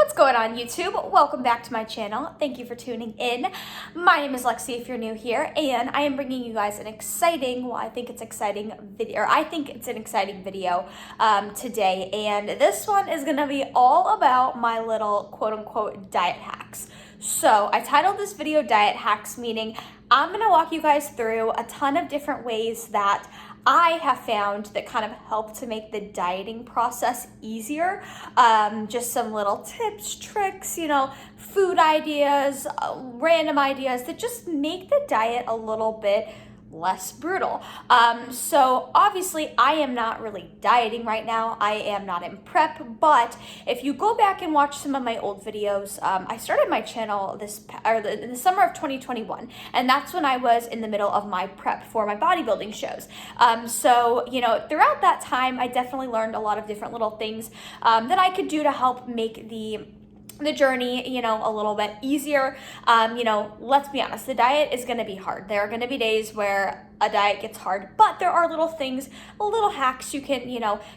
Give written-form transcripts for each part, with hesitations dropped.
What's going on, YouTube? Welcome back to my channel. Thank you for tuning in. My name is Lexi if you're new here, and I am bringing you guys an exciting, I think it's an exciting video today, and this one is gonna be all about my little quote-unquote diet hacks. So I titled this video Diet Hacks, meaning I'm gonna walk you guys through a ton of different ways that I have found that kind of help to make the dieting process easier. Just some little tips, tricks, food ideas, random ideas that just make the diet a little bit less brutal. So obviously I am not really dieting right now. I am not in prep, but if you go back and watch some of my old videos, I started my channel in the summer of 2021, and that's when I was in the middle of my prep for my bodybuilding shows. So throughout that time, I definitely learned a lot of different little things that I could do to help make the journey, a little bit easier. Let's be honest, the diet is going to be hard. There are going to be days where a diet gets hard, but there are little things, little hacks you can,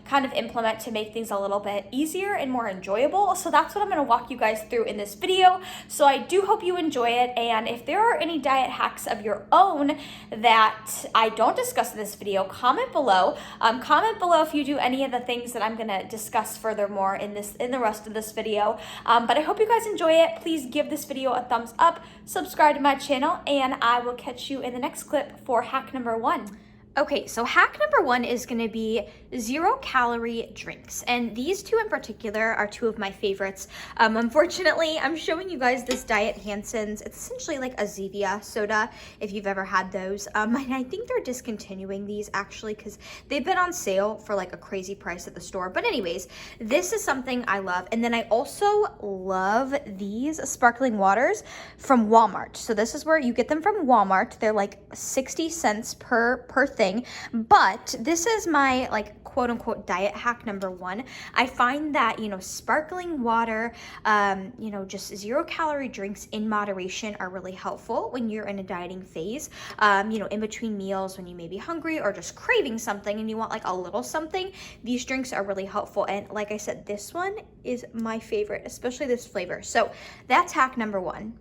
kind of implement to make things a little bit easier and more enjoyable. So that's what I'm going to walk you guys through in this video. So I do hope you enjoy it. And if there are any diet hacks of your own that I don't discuss in this video, comment below. Comment below if you do any of the things that I'm going to discuss furthermore in the rest of this video. But I hope you guys enjoy it. Please give this video a thumbs up, subscribe to my channel, and I will catch you in the next clip for hack number 1. Okay, so hack number 1 is going to be 0-calorie drinks, and these two in particular are two of my favorites. Unfortunately, I'm showing you guys this Diet Hansen's. It's essentially like a Zevia soda, if you've ever had those. And I think they're discontinuing these actually because they've been on sale for like a crazy price at the store. But anyways, this is something I love. And then I also love these sparkling waters from Walmart. So this is where you get them from Walmart. They're like 60 cents per thing. But this is my like quote unquote diet hack number 1. I find that, sparkling water, just 0-calorie drinks in moderation are really helpful when you're in a dieting phase. In between meals when you may be hungry or just craving something and you want like a little something, these drinks are really helpful. And like I said, this one is my favorite, especially this flavor. So that's hack number 1.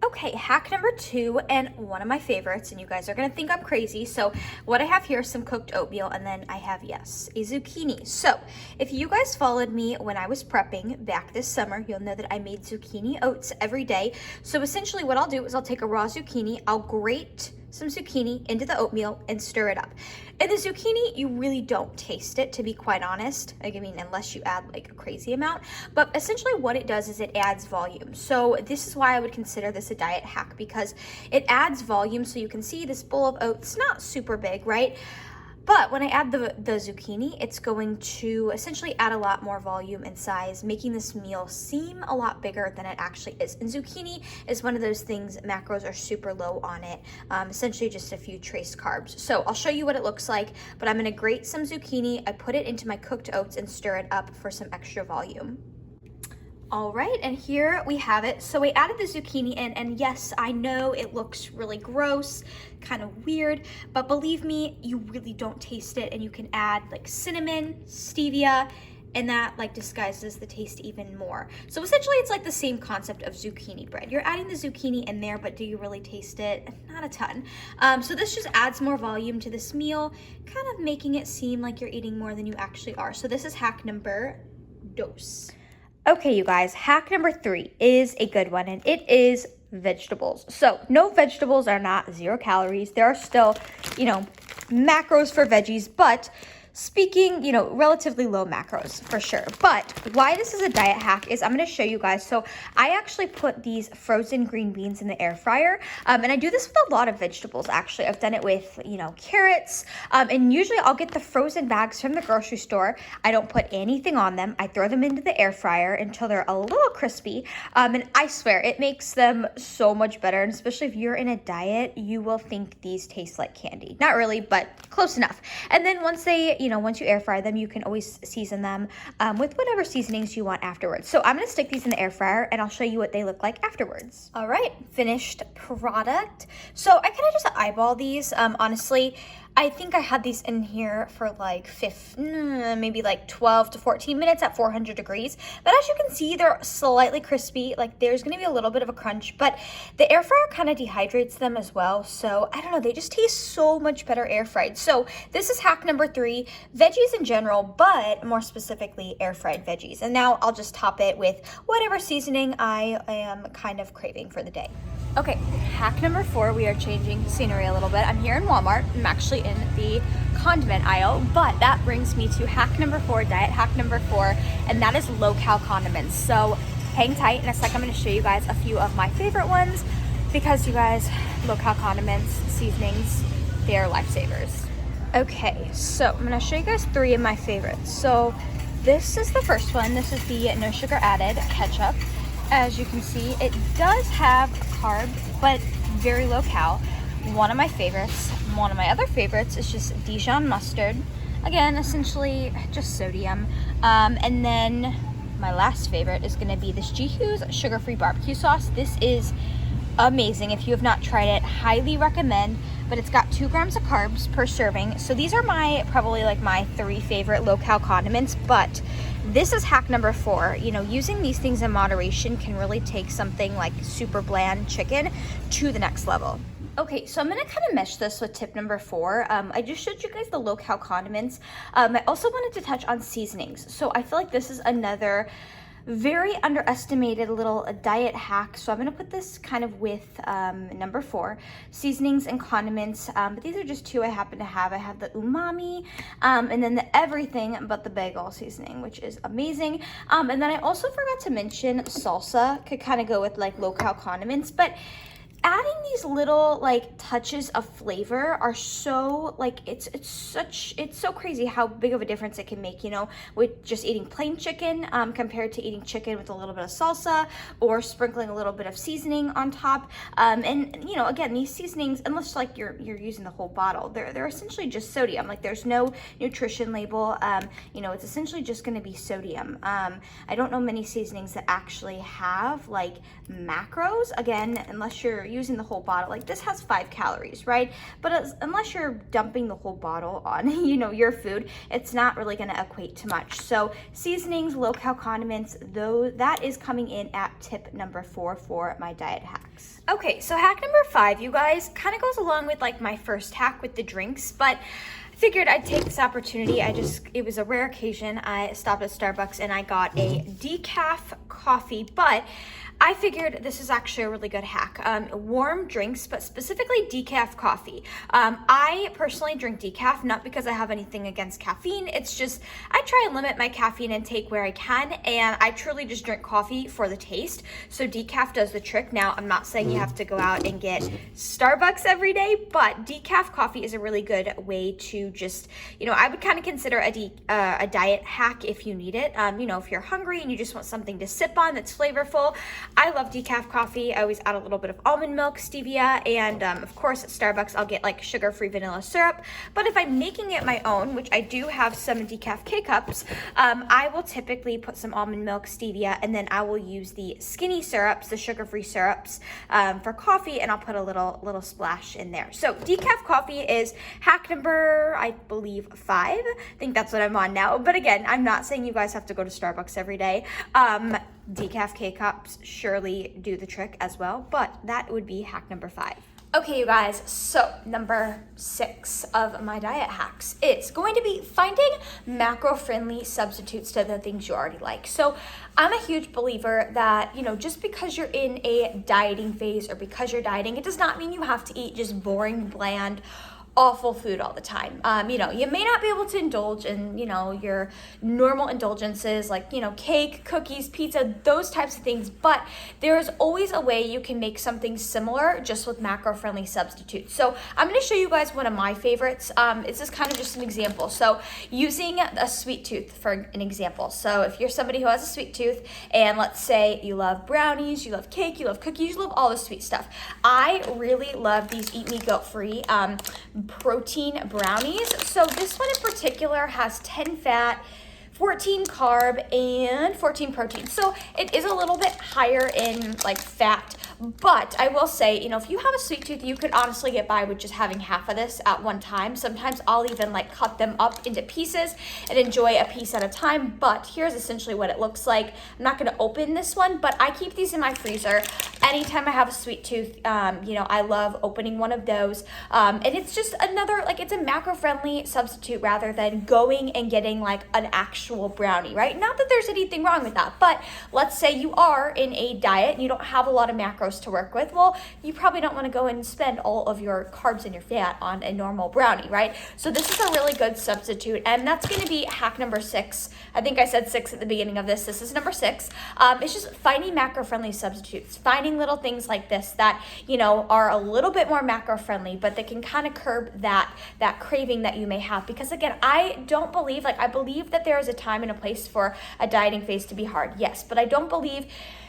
Okay, hack number 2, and one of my favorites, and you guys are gonna think I'm crazy. So what I have here is some cooked oatmeal, and then I have, yes, a zucchini. So if you guys followed me when I was prepping back this summer, you'll know that I made zucchini oats every day. So essentially what I'll do is I'll take a raw zucchini, I'll grate some zucchini into the oatmeal and stir it up. And the zucchini, you really don't taste it, to be quite honest. Unless you add like a crazy amount. But essentially what it does is it adds volume. So this is why I would consider this a diet hack, because it adds volume. So you can see this bowl of oats, not super big, right? But when I add the zucchini, it's going to essentially add a lot more volume and size, making this meal seem a lot bigger than it actually is. And zucchini is one of those things, macros are super low on it, essentially just a few trace carbs. So I'll show you what it looks like, but I'm gonna grate some zucchini, I put it into my cooked oats and stir it up for some extra volume. All right, and here we have it. So we added the zucchini in, and yes, I know it looks really gross, kind of weird, but believe me, you really don't taste it, and you can add like cinnamon, stevia, and that like disguises the taste even more. So essentially it's like the same concept of zucchini bread. You're adding the zucchini in there, but do you really taste it? Not a ton. So this just adds more volume to this meal, kind of making it seem like you're eating more than you actually are. So this is hack number 2. Okay, you guys, hack number 3 is a good one, and it is vegetables. So no, vegetables are not 0 calories. There are still, macros for veggies, but speaking, relatively low macros for sure. But why this is a diet hack is I'm going to show you guys. So I actually put these frozen green beans in the air fryer. And I do this with a lot of vegetables, actually. I've done it with, carrots. And usually I'll get the frozen bags from the grocery store. I don't put anything on them. I throw them into the air fryer until they're a little crispy. And I swear it makes them so much better. And especially if you're in a diet, you will think these taste like candy. Not really, but close enough. And then once they, once you air fry them, you can always season them with whatever seasonings you want afterwards. So I'm gonna stick these in the air fryer and I'll show you what they look like afterwards. All right, finished product. So I kind of just eyeball these. Honestly, I think I had these in here for like maybe like 12 to 14 minutes at 400 degrees. But as you can see, they're slightly crispy. Like there's gonna be a little bit of a crunch, but the air fryer kind of dehydrates them as well. So I don't know, they just taste so much better air fried. So this is hack number 3, veggies in general, but more specifically air fried veggies. And now I'll just top it with whatever seasoning I am kind of craving for the day. Okay, hack number 4, we are changing scenery a little bit. I'm here in Walmart. I'm actually in the condiment aisle, but that brings me to hack number 4, diet hack number 4, and that is low-cal condiments. So hang tight. In a sec, I'm gonna show you guys a few of my favorite ones because you guys, low-cal condiments, seasonings, they're lifesavers. Okay, so I'm gonna show you guys 3 of my favorites. So this is the first one. This is the no sugar added ketchup. As you can see, it does have carb, but very low cal. One of my favorites. One of my other favorites is just Dijon mustard. Again, essentially just sodium. And then my last favorite is gonna be this Jihu's sugar-free barbecue sauce. This is amazing. If you have not tried it, highly recommend. But it's got 2 grams of carbs per serving. So these are probably like my 3 favorite low-cal condiments, but this is hack number 4. You know, using these things in moderation can really take something like super bland chicken to the next level. Okay, so I'm gonna kind of mesh this with tip number 4. I just showed you guys the low-cal condiments. I also wanted to touch on seasonings. So I feel like this is another very underestimated little diet hack. So I'm gonna put this kind of with number 4, seasonings and condiments. But these are just 2 I happen to have. I have the umami and then the everything but the bagel seasoning, which is amazing. And then I also forgot to mention salsa could kind of go with like low-cal condiments, but adding these little like touches of flavor are so like it's so crazy how big of a difference it can make, you know, with just eating plain chicken compared to eating chicken with a little bit of salsa or sprinkling a little bit of seasoning on top. And you know, again, these seasonings, unless like you're using the whole bottle, they're essentially just sodium. Like there's no nutrition label. You know, it's essentially just going to be sodium. I don't know many seasonings that actually have like macros, again, unless you're using the whole bottle. Like this has 5 calories, right? But unless you're dumping the whole bottle on, you know, your food, it's not really going to equate to much. So seasonings, low-cal condiments, though, that is coming in at tip number 4 for my diet hacks. Okay, so hack number 5, you guys, kind of goes along with like my first hack with the drinks, but I figured I'd take this opportunity. It was a rare occasion. I stopped at Starbucks and I got a decaf coffee, but I figured this is actually a really good hack. Warm drinks, but specifically decaf coffee. I personally drink decaf, not because I have anything against caffeine. It's just I try and limit my caffeine intake where I can, and I truly just drink coffee for the taste. So decaf does the trick. Now, I'm not saying you have to go out and get Starbucks every day, but decaf coffee is a really good way to just, you know, I would kind of consider a diet hack if you need it. You know, if you're hungry and you just want something to sip on that's flavorful. I love decaf coffee. I always add a little bit of almond milk, stevia, and of course at Starbucks I'll get like sugar-free vanilla syrup. But if I'm making it my own, which I do have some decaf K-cups, I will typically put some almond milk, stevia, and then I will use the skinny syrups, the sugar-free syrups for coffee, and I'll put a little splash in there. So decaf coffee is hack number, I believe, 5. I think that's what I'm on now. But again, I'm not saying you guys have to go to Starbucks every day. Decaf K-cups surely do the trick as well, but that would be hack number 5. Okay, you guys, so number 6 of my diet hacks is going to be finding macro-friendly substitutes to the things you already like. So I'm a huge believer that, you know, just because you're in a dieting phase or because you're dieting, it does not mean you have to eat just boring, bland, awful food all the time. You know, you may not be able to indulge in, you know, your normal indulgences like, you know, cake, cookies, pizza, those types of things, but there is always a way you can make something similar just with macro-friendly substitutes. So I'm going to show you guys one of my favorites. It's just kind of just an example. So using a sweet tooth for an example. So if you're somebody who has a sweet tooth and let's say you love brownies, you love cake, you love cookies, you love all the sweet stuff. I really love these Eat Me Goat-free protein brownies. So this one in particular has 10 fat, 14 carb, and 14 protein. So it is a little bit higher in like fat, But I will say, you know, if you have a sweet tooth, you could honestly get by with just having half of this at one time. Sometimes I'll even like cut them up into pieces and enjoy a piece at a time. But here's essentially what it looks like. I'm not gonna open this one, but I keep these in my freezer. Anytime I have a sweet tooth, you know, I love opening one of those. And it's just another, like, it's a macro-friendly substitute rather than going and getting like an actual brownie, right? Not that there's anything wrong with that, but let's say you are in a diet and you don't have a lot of macros to work with. Well, you probably don't want to go and spend all of your carbs and your fat on a normal brownie, right? So this is a really good substitute, and that's going to be hack number 6. I think I said 6 at the beginning of this. This is number 6. It's just finding macro-friendly substitutes, finding little things like this that, you know, are a little bit more macro-friendly, but they can kind of curb that craving that you may have. Because again, I believe that there is a time and a place for a dieting phase to be hard, yes, but I don't believe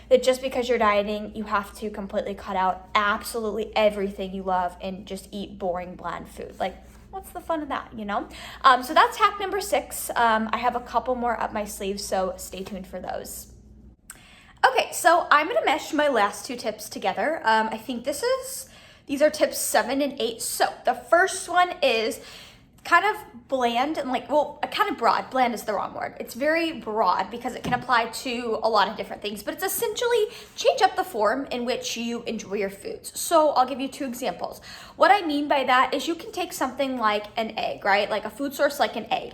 that just because you're dieting, you have to completely cut out absolutely everything you love and just eat boring, bland food. Like, what's the fun of that, you know? So that's hack number 6. I have a couple more up my sleeve, so stay tuned for those. Okay, so I'm gonna mesh my last 2 tips together. I think these are tips 7 and 8. So the first one is kind of bland and like, well, kind of broad. Bland is the wrong word. It's very broad because it can apply to a lot of different things, but it's essentially change up the form in which you enjoy your foods. So I'll give you 2 examples. What I mean by that is you can take something like an egg, right? Like a food source like an egg.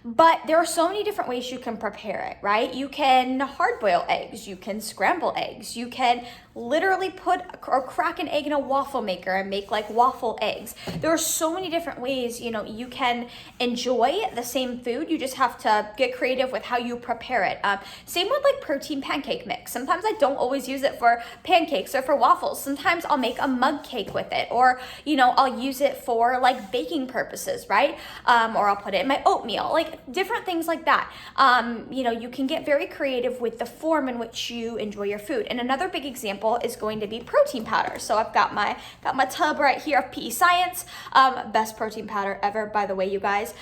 But there are so many different ways you can prepare it, right? You can hard boil eggs, you can scramble eggs, you can literally put or crack an egg in a waffle maker and make like waffle eggs. There are so many different ways, you know, you can enjoy the same food. You just have to get creative with how you prepare it. Same with like protein pancake mix. Sometimes I don't always use it for pancakes or for waffles. Sometimes I'll make a mug cake with it, or, you know, I'll use it for like baking purposes, right? Or I'll put it in my oatmeal, like different things like that. You know, you can get very creative with the form in which you enjoy your food. And another big example is going to be protein powder. So I've got my tub right here of PE Science, best protein powder ever, by the way, you guys.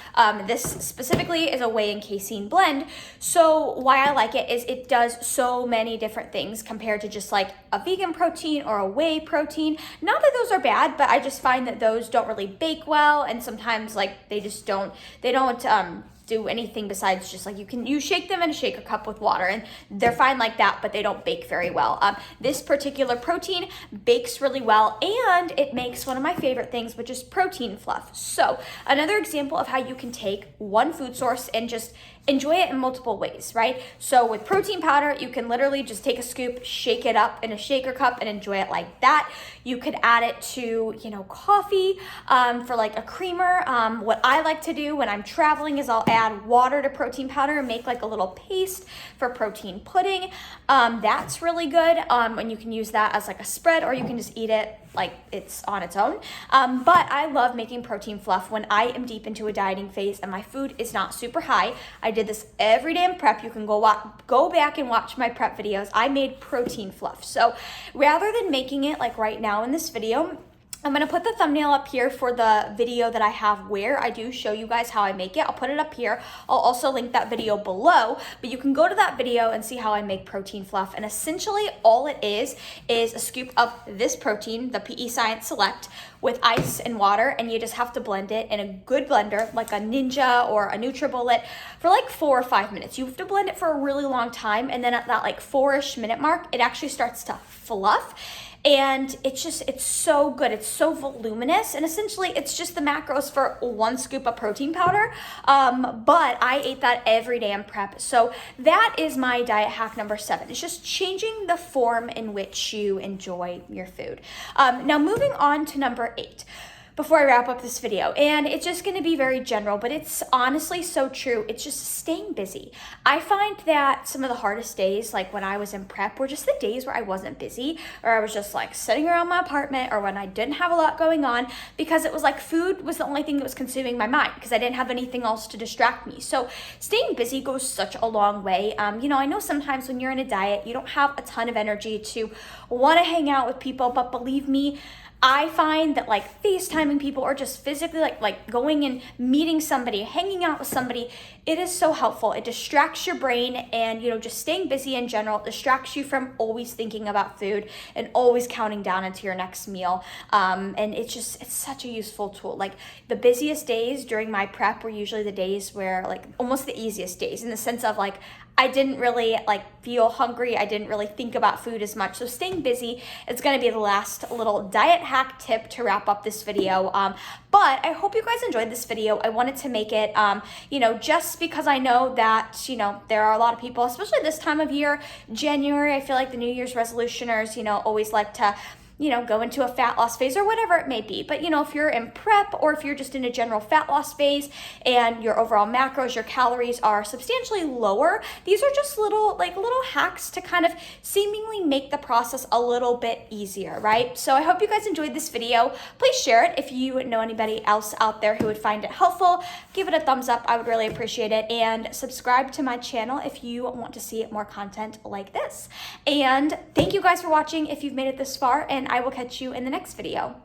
This specifically is a whey and casein blend. So why I like it is it does so many different things compared to just like a vegan protein or a whey protein. Not that those are bad, but I just find that those don't really bake well, and sometimes like they don't do anything besides just like you shake them in a shaker cup with water and they're fine like that, but they don't bake very well. This particular protein bakes really well, and it makes one of my favorite things, which is protein fluff. So another example of how you can take one food source and just enjoy it in multiple ways, right? So with protein powder, you can literally just take a scoop, shake it up in a shaker cup and enjoy it like that. You could add it to, you know, coffee for like a creamer. What I like to do when I'm traveling is I'll add water to protein powder and make like a little paste for protein pudding. That's really good. And you can use that as like a spread, or you can just eat it like it's on its own. But I love making protein fluff when I am deep into a dieting phase and my food is not super high. I did this every day in prep. You can go back and watch my prep videos. I made protein fluff. So rather than making it like right now in this video, I'm gonna put the thumbnail up here for the video that I have where I do show you guys how I make it. I'll put it up here. I'll also link that video below, but you can go to that video and see how I make protein fluff. And essentially all it is a scoop of this protein, the PE Science Select, with ice and water, and you just have to blend it in a good blender, like a Ninja or a NutriBullet, for like 4 or 5 minutes. You have to blend it for a really long time, and then at that like 4-ish minute mark, it actually starts to fluff. And it's so good. It's so voluminous, and essentially it's just the macros for 1 scoop of protein powder. But I ate that every day in prep. So that is my diet hack number 7. It's just changing the form in which you enjoy your food. Now moving on to number 8. Before I wrap up this video, and it's just going to be very general, but it's honestly so true. It's just staying busy. I find that some of the hardest days, like when I was in prep, were just the days where I wasn't busy, or I was just like sitting around my apartment, or when I didn't have a lot going on, because it was like food was the only thing that was consuming my mind because I didn't have anything else to distract me. So staying busy goes such a long way. You know, I know sometimes when you're in a diet, you don't have a ton of energy to want to hang out with people, but believe me, I find that like FaceTiming people or just physically like going and meeting somebody, hanging out with somebody, it is so helpful. It distracts your brain, and just staying busy in general distracts you from always thinking about food and always counting down into your next meal. And it's such a useful tool. Like the busiest days during my prep were usually the days where like almost the easiest days, in the sense of like I didn't really like feel hungry. I didn't really think about food as much. So staying busy is going to be the last little diet hack tip to wrap up this video. But I hope you guys enjoyed this video. I wanted to make it, just because I know that, there are a lot of people, especially this time of year, January, I feel like the New Year's resolutioners, always like to go into a fat loss phase or whatever it may be. But, if you're in prep, or if you're just in a general fat loss phase and your overall macros, your calories are substantially lower, these are just little hacks to kind of seemingly make the process a little bit easier, right? So I hope you guys enjoyed this video. Please share it if you know anybody else out there who would find it helpful. Give it a thumbs up. I would really appreciate it. And subscribe to my channel if you want to see more content like this. And thank you guys for watching if you've made it this far, and I will catch you in the next video.